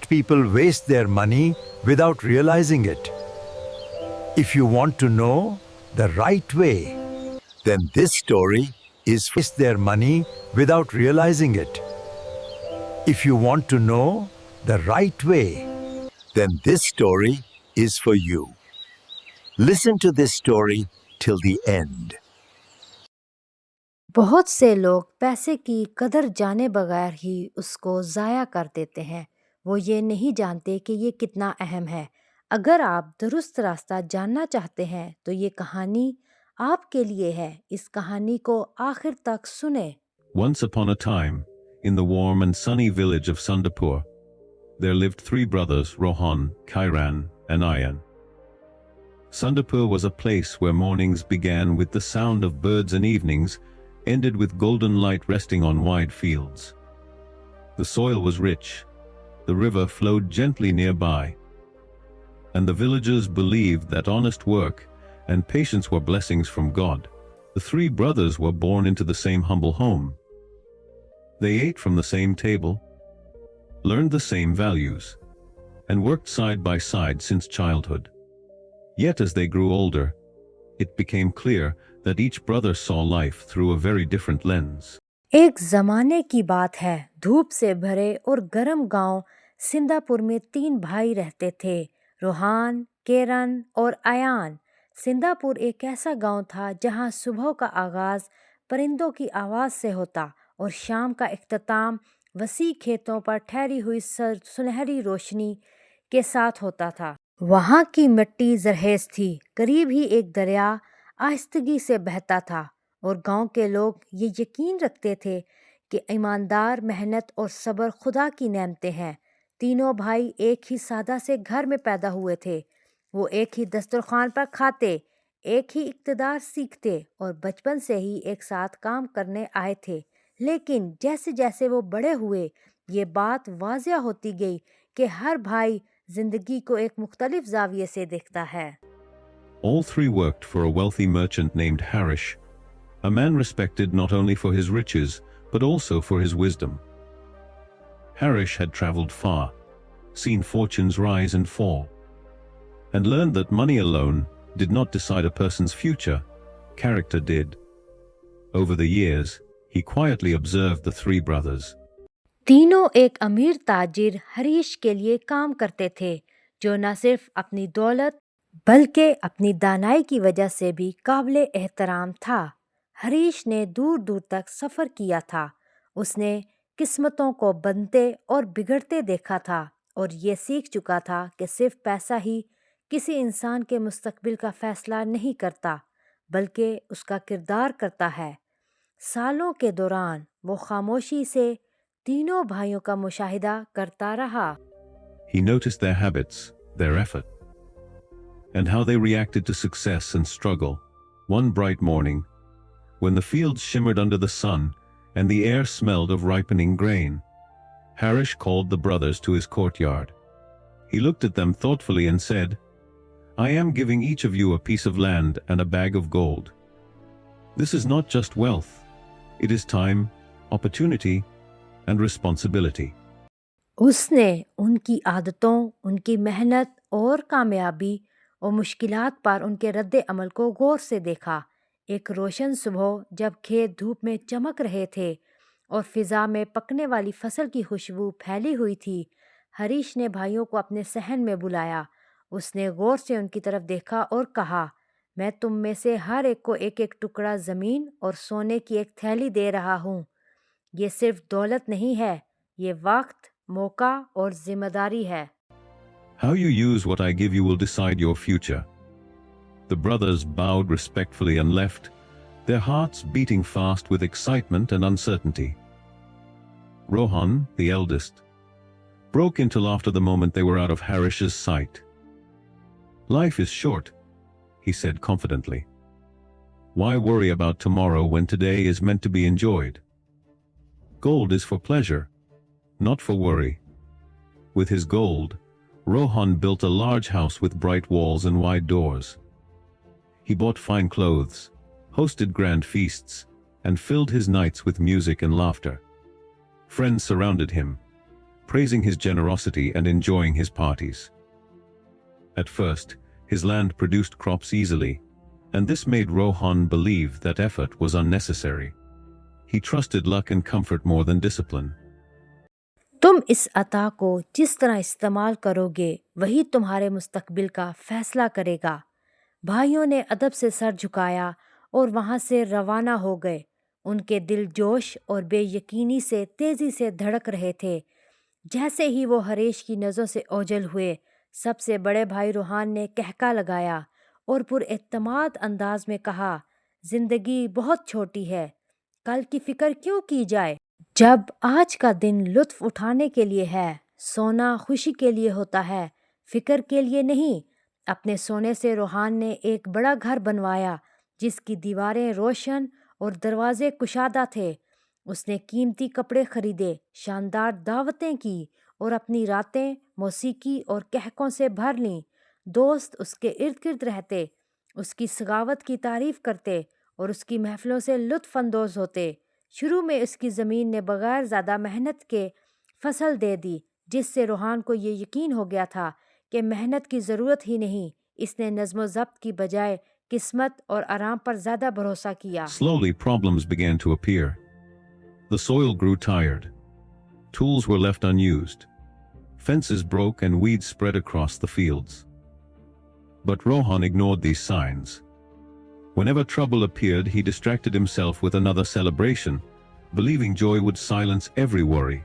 Most people waste their money without realizing it. If you want to know the right way, then this story is for waste their money without realizing it. If you want to know the right way, then this story is for you. Listen to this story till the end. बहुत से लोग पैसे की कदर जाने बगैर ही उसको ज़ाया कर देते हैं। वो ये नहीं जानते कि ये कितना अहम है। अगर आप दुरुस्त रास्ता जानना चाहते हैं तो ये कहानी आपके लिए है। इस कहानी को आखिर तक सुने। Once upon a time, in the warm and sunny village of Sundapur, there lived three brothers, Rohan, Kairan, and Ayan. Sundapur was a place where mornings began with the sound of birds and evenings ended with golden light resting on wide fields. The soil was rich, the river flowed gently nearby, and the villagers believed that honest work and patience were blessings from God. The three brothers were born into the same humble home. They ate from the same table, learned the same values, and worked side by side since childhood. Yet as they grew older, it became clear that each brother saw life through a very different lens. एक ज़माने की बात है। धूप से भरे और गर्म गांव सिंगापुर में तीन भाई रहते थे, रोहान, केरन और अयान। सिंगापुर एक ऐसा गांव था जहां सुबह का आगाज परिंदों की आवाज़ से होता और शाम का इख्तिताम वसी खेतों पर ठहरी हुई सुनहरी रोशनी के साथ होता था। वहां की मिट्टी जरखेज थी, करीब ही एक दरिया आहिस्तगी से बहता था और गांव के लोग ये यकीन रखते थे कि ईमानदार, मेहनत और सब्र खुदा की नेमतें हैं। तीनों भाई एक ही सादा से घर में पैदा हुए थे। वो एक ही दस्तरखान पर खाते, एक ही इक़्तिदार सीखते और बचपन से ही एक साथ काम करने आए थे। लेकिन जैसे जैसे वो बड़े हुए, ये बात वाज़िया होती गई कि हर भाई जिंदगी को एक मुख्तलिफ ज़ाविये से देखता है। All three worked for a wealthy merchant named Harish, a man respected not only for his riches, but also for his wisdom. Harish had traveled far, seen fortunes rise and fall, and learned that money alone did not decide a person's future, character did. Over the years, he quietly observed the three brothers. तीनों एक अमीर ताजिर हरीश के लिए काम करते थे, जो न सिर्फ अपनी दौलत बल्कि अपनी दानाई की वजह से भी काबिले एहतराम था। हरीश ने दूर दूर तक सफ़र किया था। उसने किस्मतों को बनते और बिगड़ते देखा था और ये सीख चुका था कि सिर्फ पैसा ही किसी इंसान के मुस्तकबिल का फ़ैसला नहीं करता, बल्कि उसका किरदार करता है। सालों के दौरान वो खामोशी से तीनों भाइयों का मुशाहिदा करता रहा। He noticed their habits, their effort, and how they reacted to success and struggle. One bright morning, when the fields shimmered under the sun and the air smelled of ripening grain, Harish called the brothers to his courtyard. He looked at them thoughtfully and said, "I am giving each of you a piece of land and a bag of gold. This is not just wealth, it is time, opportunity, and responsibility." उसने उनकी आदतों, उनकी मेहनत और कामयाबी और मुश्किलात पर उनके रद्द अमल को गौर से देखा। एक रोशन सुबह जब खेत धूप में चमक रहे थे और फिज़ा में पकने वाली फसल की खुशबू फैली हुई थी, हरीश ने भाइयों को अपने सहन में बुलाया। उसने गौर से उनकी तरफ देखा और कहा, "मैं तुम में से हर एक को एक एक टुकड़ा ज़मीन और सोने की एक थैली दे रहा हूँ। ये सिर्फ दौलत नहीं है, ये वक्त, मौका और जिम्मेदारी है। How you use what I give you will decide your future." The brothers bowed respectfully and left, their hearts beating fast with excitement and uncertainty. Rohan, the eldest, broke into laughter the moment they were out of Harish's sight. "Life is short," he said confidently. "Why worry about tomorrow when today is meant to be enjoyed? Gold is for pleasure, not for worry." With his gold, Rohan built a large house with bright walls and wide doors. He bought fine clothes, hosted grand feasts, and filled his nights with music and laughter. Friends surrounded him, praising his generosity and enjoying his parties. At first, his land produced crops easily, and this made Rohan believe that effort was unnecessary. He trusted luck and comfort more than discipline. तुम इस अता को जिस तरह इस्तेमाल करोगे वही तुम्हारे मुस्तकबिल का फैसला करेगा। भाइयों ने अदब से सर झुकाया और वहां से रवाना हो गए। उनके दिल जोश और बेयकीनी से तेजी से धड़क रहे थे। जैसे ही वो हरेश की नज़रों से ओझल हुए, सबसे बड़े भाई रूहान ने कहका लगाया और पुरएतमाद अंदाज में कहा, जिंदगी बहुत छोटी है, कल की फिक्र क्यों की जाए जब आज का दिन लुत्फ उठाने के लिए है। सोना खुशी के लिए होता है, फिक्र के लिए नहीं। अपने सोने से रूहान ने एक बड़ा घर बनवाया जिसकी दीवारें रोशन और दरवाजे कुशादा थे। उसने कीमती कपड़े खरीदे, शानदार दावतें की और अपनी रातें मौसीकी और कहकों से भर लीं। दोस्त उसके इर्द गिर्द रहते, उसकी सगावत की तारीफ करते और उसकी महफिलों से लुत्फ अंदोज होते। शुरू में उसकी ज़मीन ने बगैर ज़्यादा मेहनत के फसल दे दी, जिससे रूहान को ये यकीन हो गया था कि मेहनत की ज़रूरत ही नहीं। इसने नज़्म ज़ब्त की बजाय किस्मत और आराम पर ज़्यादा भरोसा किया। Slowly, problems began to appear. The soil grew tired. Tools were left unused. Fences broke and weeds spread across the fields. But Rohan ignored these signs. Whenever trouble appeared, he distracted himself with another celebration, believing joy would silence every worry.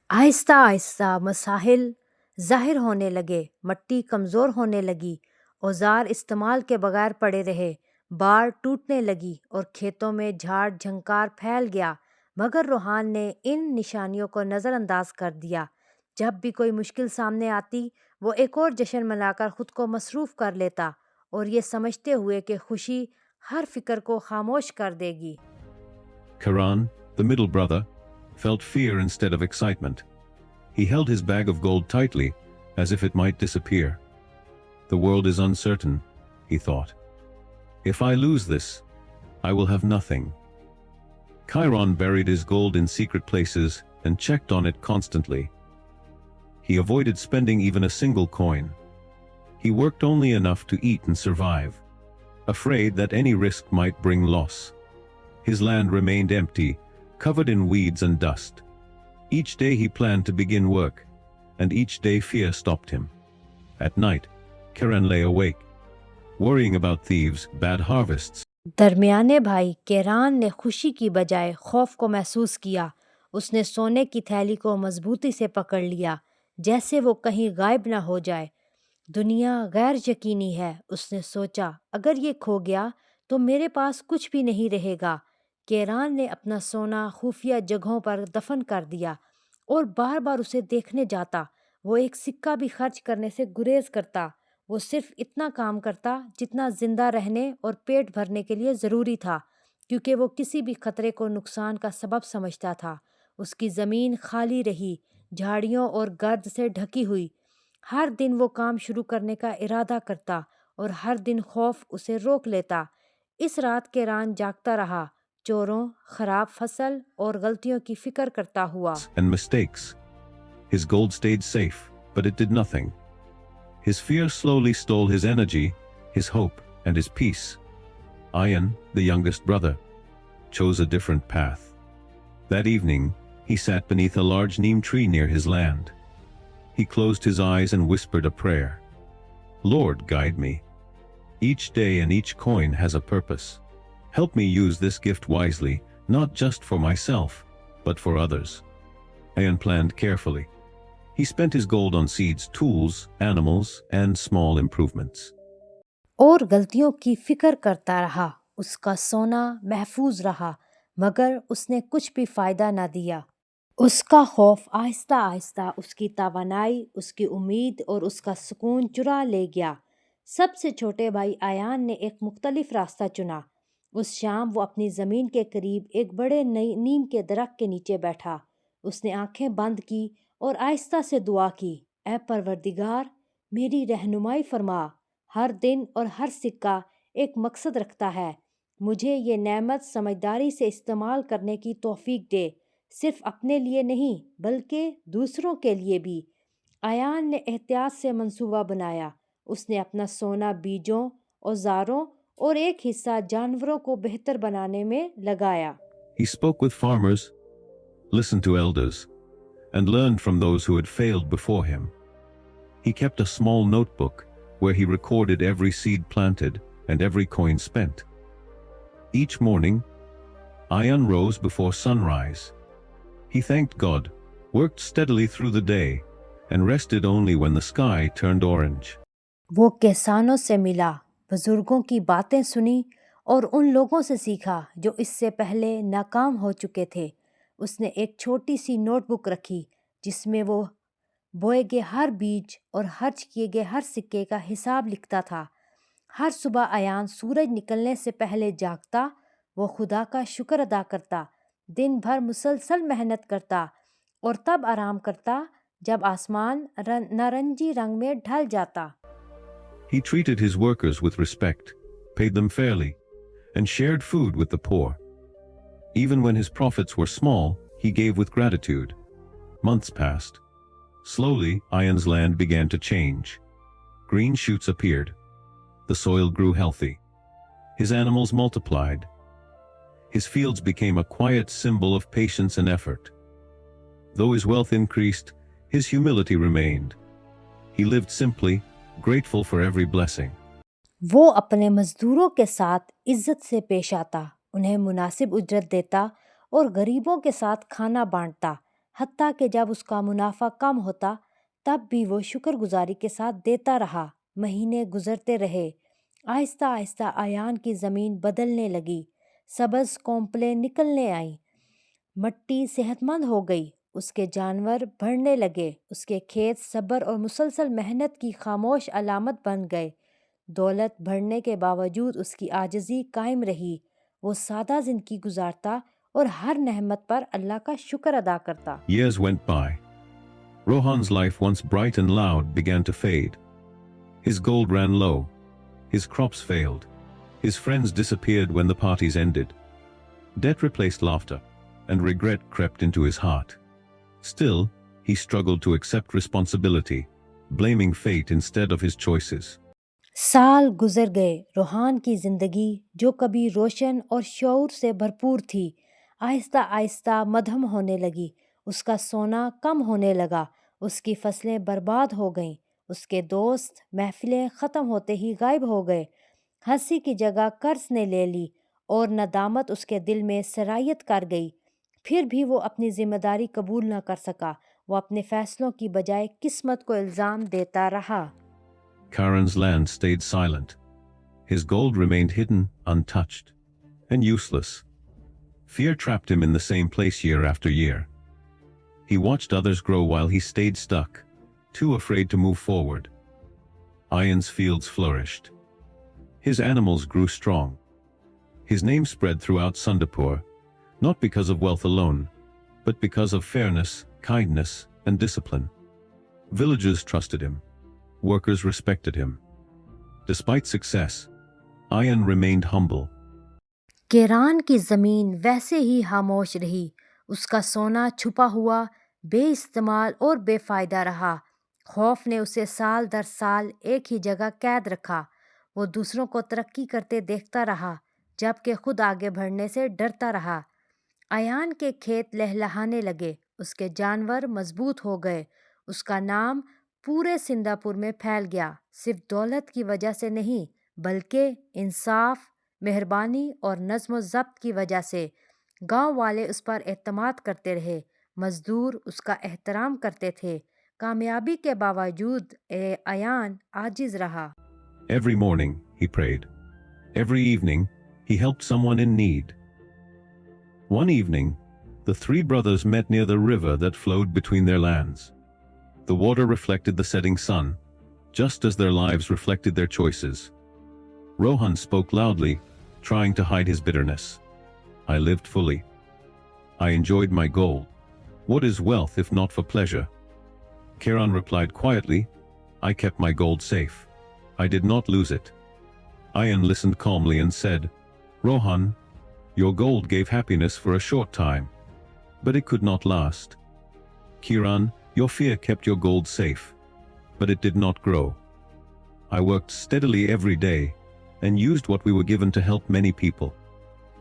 Aahista Aahista मसाहिल ज़ाहिर होने लगे, मट्टी कमज़ोर होने लगी, औजार इस्तेमाल के बगैर पड़े रहे, बाड़ टूटने लगी और खेतों में झाड़ झंकार फैल गया। मगर रूहान ने इन निशानियों को नज़रअंदाज कर दिया। जब भी कोई मुश्किल सामने आती, वो एक और जश्न मनाकर ख़ुद को मसरूफ़ कर लेता और ये समझते हुए कि खुशी हर फिक्र को खामोश कर देगी। Karan, the middle brother, felt fear instead of excitement. He held his bag of gold tightly, as if it might disappear. The world is uncertain, he thought. If I lose this, I will have nothing. Chiron buried his gold in secret places and checked on it constantly. He avoided spending even a single coin. He worked only enough to eat and survive, afraid that any risk might bring loss. His land remained empty, covered in weeds and dust. Each day he planned to begin work, and each day fear stopped him. At night, Kiran lay awake, worrying about thieves, bad harvests. दरमियाने भाई Kieron ने खुशी की बजाय खौफ को महसूस किया। उसने सोने की थैली को मजबूती से पकड़ लिया, जैसे वो कहीं गायब ना हो जाए। दुनिया गैर यकीनी है, उसने सोचा, अगर ये खो गया तो मेरे पास कुछ भी नहीं रहेगा। केरान ने अपना सोना खुफिया जगहों पर दफन कर दिया और बार बार उसे देखने जाता। वो एक सिक्का भी खर्च करने से गुरेज करता। वो सिर्फ इतना काम करता जितना जिंदा रहने और पेट भरने के लिए ज़रूरी था, क्योंकि वो किसी भी खतरे को नुकसान का सबब समझता था। उसकी ज़मीन खाली रही, झाड़ियों और गर्द से ढकी हुई। हर दिन वो काम शुरू करने का इरादा करता और हर दिन खौफ उसे रोक लेता। इस रात केरान जागता रहा, चोरों, खराब फसल और गलतियों की फिक्र करता हुआ। And mistakes. His gold stayed safe, but it did nothing. His fear slowly stole his energy, his hope, and his peace. Ayan, the youngest brother, chose a different path. That evening, he sat beneath a large neem tree near his land. He closed his eyes and whispered a prayer. Lord, guide me. Each day and each coin has a purpose. Help me use this gift wisely, not just for myself, but for others. Ayan planned carefully. He spent his gold on seeds, tools, animals, and small improvements. और गलतियों की फिक्र करता रहा। उसका सोना महफूज रहा, मगर उसने कुछ भी फायदा ना दिया। उसका खौफ आहिस्ता आहिस्ता उसकी तवानाई, उसकी उम्मीद और उसका सुकून चुरा ले गया। सबसे छोटे भाई आयान ने एक मुख्तलिफ रास्ता चुना। उस शाम वो अपनी ज़मीन के करीब एक बड़े नीम के दरख्त के नीचे बैठा। उसने आंखें बंद की और आहिस्ता से दुआ की, ऐ परवरदिगार, मेरी रहनुमाई फरमा। हर दिन और हर सिक्का एक मकसद रखता है। मुझे ये नेमत समझदारी से इस्तेमाल करने की तौफीक दे। सिर्फ अपने लिए नहीं बल्कि दूसरों के लिए भी। आयान ने एहतियात से मंसूबा बनाया। उसने अपना सोना बीजों, औजारों और एक हिस्सा जानवरों को बेहतर बनाने में लगाया। He spoke with farmers, listened to elders, and learned from those who had failed before him. He kept a small notebook where he recorded every seed planted and every coin spent. Each morning, Ayan rose before sunrise. He thanked God, worked steadily through the day, and rested only when the sky turned orange. वो किसानों से मिला, बुजुर्गों की बातें सुनी और उन लोगों से सीखा जो इससे पहले नाकाम हो चुके थे। उसने एक छोटी सी नोटबुक रखी जिसमें वो बोए गए हर बीज और खर्च किए गए हर सिक्के का हिसाब लिखता था। हर सुबह अयान सूरज निकलने से पहले जागता, वो खुदा का शुक्र अदा करता, दिन भर मुसलसल मेहनत करता और तब आराम करता जब आसमान नारंगी रंग में ढल जाता। He treated his workers with respect, paid them fairly, and shared food with the poor. Even when his profits were small, he gave with gratitude. Months passed. Slowly, Ayan's land began to change. Green shoots appeared. The soil grew healthy. His animals multiplied. His fields became a quiet symbol of patience and effort. Though his wealth increased, his humility remained. He lived simply, grateful for every blessing. वो अपने मजदूरों के साथ इज्जत से पेश आता, उन्हें मुनासिब उजरत देता और गरीबों के साथ खाना बांटता। हत्ता कि जब उसका मुनाफा कम होता तब भी वो शुक्रगुजारी के साथ देता रहा। महीने गुजरते रहे। आहिस्ता आहिस्ता आयान की ज़मीन बदलने लगी। सब्ज़ कोंपलें निकलने आईं। मट्टी सेहतमंद हो गई। उसके जानवर बढ़ने लगे। उसके खेत सब्र और मुसलसल मेहनत की खामोश अलामत बन गए। दौलत बढ़ने के बावजूद उसकी आजिज़ी कायम रही। वो सादा ज़िंदगी गुजारता और हर नेमत पर अल्लाह का शुक्र अदा करता। Years went by. Rohan's life, once bright and loud, began to fade. His gold ran low. His crops failed. His friends disappeared when the parties ended. Debt replaced laughter, and regret crept into his heart. Still, he struggled to accept responsibility, blaming fate instead of his choices. साल गुजर गए। रोहान की ज़िंदगी जो कभी रोशन और शऊर से भरपूर थी, आहिस्ता आहिस्ता मध्यम होने लगी। उसका सोना कम होने लगा। उसकी फसलें बर्बाद हो गईं। उसके दोस्त महफिलें ख़त्म होते ही गायब हो गए। हंसी की जगह कर्ज ने ले ली और नदामत उसके दिल में सरायत कर गई। फिर भी वो अपनी जिम्मेदारी कबूल न कर सका। वो अपने फैसलों की बजाय किस्मत को इल्ज़ाम देता रहा। Karan's land stayed silent. His gold remained hidden, untouched, and useless. Fear trapped him in the same place year after year. He watched others grow while he stayed stuck, too afraid to move forward. Ayan's fields flourished. His animals grew strong. His name spread throughout Sundapur, not because of wealth alone, but because of fairness, kindness, and discipline. Villagers trusted him. Workers respected him. Despite success, Ayan remained humble. Kieron की ज़मीन वैसे ही खामोश रही। उसका सोना छुपा हुआ, बेइस्तेमाल और बेफ़ायदा रहा। खौफ ने उसे साल दर साल एक ही जगह कैद रखा। वो दूसरों को तरक्की करते देखता रहा, जबकि खुद आगे बढ़ने से डरता रहा। आयान के खेत लहलहाने लगे। उसके जानवर मजबूत हो गए। उसका नाम पूरे सिंगापुर में फैल गया, सिर्फ दौलत की वजह से नहीं, बल्कि इंसाफ, मेहरबानी और नज़्म ज़ब्त की वजह से। गांव वाले उस पर एतमाद करते रहे। मजदूर उसका एहतराम करते थे। कामयाबी के बावजूद आयान आजिज़ रहा। Every morning, he prayed. Every evening, he helped someone in need. One evening, the three brothers met near the river that flowed between their lands. The water reflected the setting sun, just as their lives reflected their choices. Rohan spoke loudly, trying to hide his bitterness. I lived fully. I enjoyed my gold. What is wealth if not for pleasure? Kiran replied quietly, I kept my gold safe. I did not lose it. Ayan listened calmly and said, Rohan, your gold gave happiness for a short time. But it could not last. Kiran, your fear kept your gold safe, but it did not grow. I worked steadily every day and used what we were given to help many people.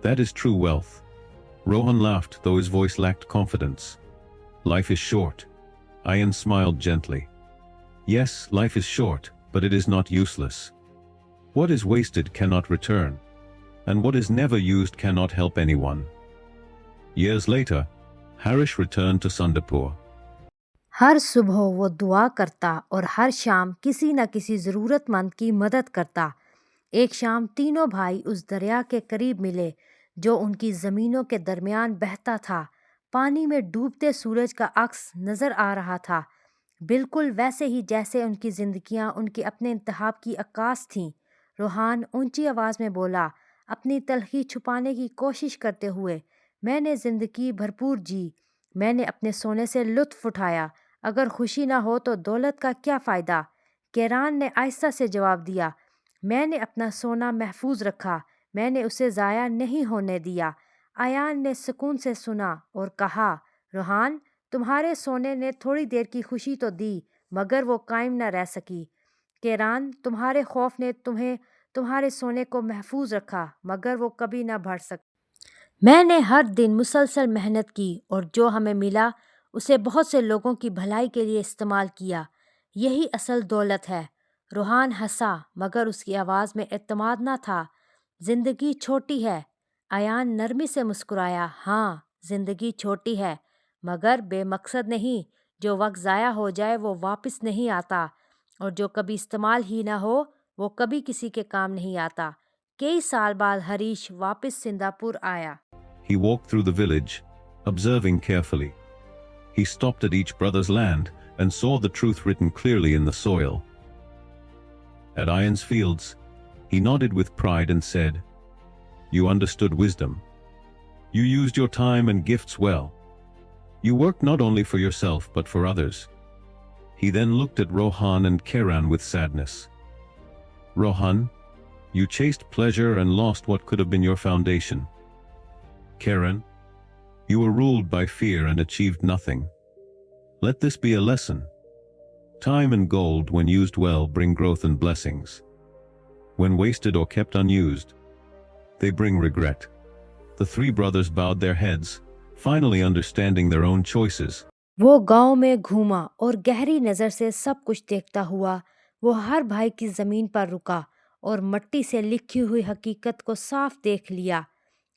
That is true wealth. Rohan laughed, though his voice lacked confidence. Life is short. Ayan smiled gently. Yes, life is short, but it is not useless. What is wasted cannot return, and what is never used cannot help anyone. Years later, Harish returned to Sandapur. हर सुबह वो दुआ करता और हर शाम किसी न किसी ज़रूरतमंद की मदद करता। एक शाम तीनों भाई उस दरिया के करीब मिले जो उनकी ज़मीनों के दरमियान बहता था। पानी में डूबते सूरज का अक्स नज़र आ रहा था, बिल्कुल वैसे ही जैसे उनकी ज़िंदगियां उनके अपने इंतखाब की अक्कास थीं। रोहान ऊंची आवाज़ में बोला, अपनी तलखी छुपाने की कोशिश करते हुए, मैंने ज़िंदगी भरपूर जी, मैंने अपने सोने से लुत्फ़ उठाया, अगर खुशी ना हो तो दौलत का क्या फ़ायदा। केरान ने आहिस्ता से जवाब दिया, मैंने अपना सोना महफूज रखा, मैंने उसे ज़ाया नहीं होने दिया। आयान ने सुकून से सुना और कहा, रोहान, तुम्हारे सोने ने थोड़ी देर की खुशी तो दी, मगर वो कायम न रह सकी। केरान, तुम्हारे खौफ ने तुम्हें तुम्हारे सोने को महफूज रखा, मगर वो कभी न बढ़ सका। मैंने हर दिन मुसलसल मेहनत की और जो हमें मिला उसे बहुत से लोगों की भलाई के लिए इस्तेमाल किया। यही असल दौलत है। रोहान हंसा, मगर उसकी आवाज़ में एतमाद न था। जिंदगी छोटी है। आयान नरमी से मुस्कुराया, हाँ, जिंदगी छोटी है, मगर बेमकसद नहीं। जो वक्त ज़ाया हो जाए वो वापस नहीं आता, और जो कभी इस्तेमाल ही ना हो वो कभी किसी के काम नहीं आता। कई साल बाद हरीश वापस सिंगापुर आया। He walked through the village, observing carefully. He stopped at each brother's land and saw the truth written clearly in the soil. At Ayan's fields, he nodded with pride and said, You understood wisdom. You used your time and gifts well. You worked not only for yourself but for others. He then looked at Rohan and Kiran with sadness. Rohan, you chased pleasure and lost what could have been your foundation. Kiran, you were ruled by fear and achieved nothing. Let this be a lesson. Time and gold, when used well, bring growth and blessings. When wasted or kept unused, they bring regret. The three brothers bowed their heads, finally understanding their own choices. वो गांव में घूमा और गहरी नज़र से सब कुछ देखता हुआ वो हर भाई की ज़मीन पर रुका और मिट्टी से लिखी हुई हकीकत को साफ देख लिया।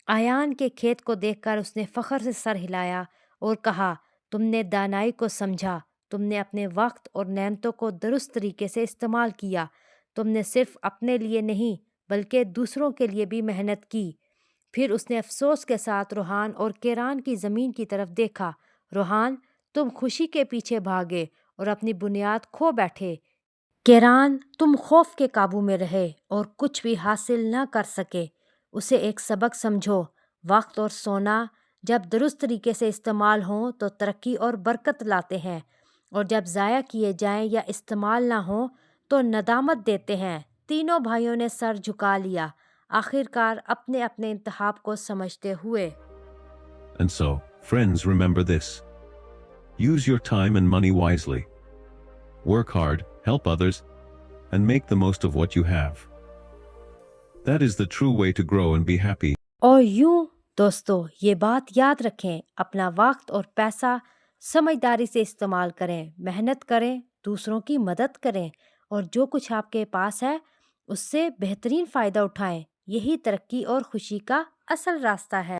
आयान के खेत को देखकर उसने फ़ख्र से सर हिलाया और कहा, तुमने दानाई को समझा, तुमने अपने वक्त और नेमतों को दुरुस्त तरीके से इस्तेमाल किया, तुमने सिर्फ अपने लिए नहीं बल्कि दूसरों के लिए भी मेहनत की। फिर उसने अफसोस के साथ रोहान और केरान की ज़मीन की तरफ देखा। रोहान, तुम खुशी के पीछे भागे और अपनी बुनियाद खो बैठे। केरान, तुम खौफ के काबू में रहे और कुछ भी हासिल न कर सके। उसे एक सबक समझो, वक्त और सोना जब दुरुस्त तरीके से इस्तेमाल हों तो तरक्की और बरकत लाते हैं, और जब ज़ाया किए जाएं या इस्तेमाल ना हों तो नदामत देते हैं। तीनों भाइयों ने सर झुका लिया, आखिरकार अपने अपने इंतखाब को समझते हुए। And so, friends, remember this. Use your time and money wisely. Work hard, help others, and make the most of what you have. That is the true way to grow and be happy. और यूं दोस्तों, ये बात याद रखें, अपना वक्त और पैसा समझदारी से इस्तेमाल करें, मेहनत करें, दूसरों की मदद करें, और जो कुछ आपके पास है उससे बेहतरीन फ़ायदा उठाएं। यही तरक्की और खुशी का असल रास्ता है।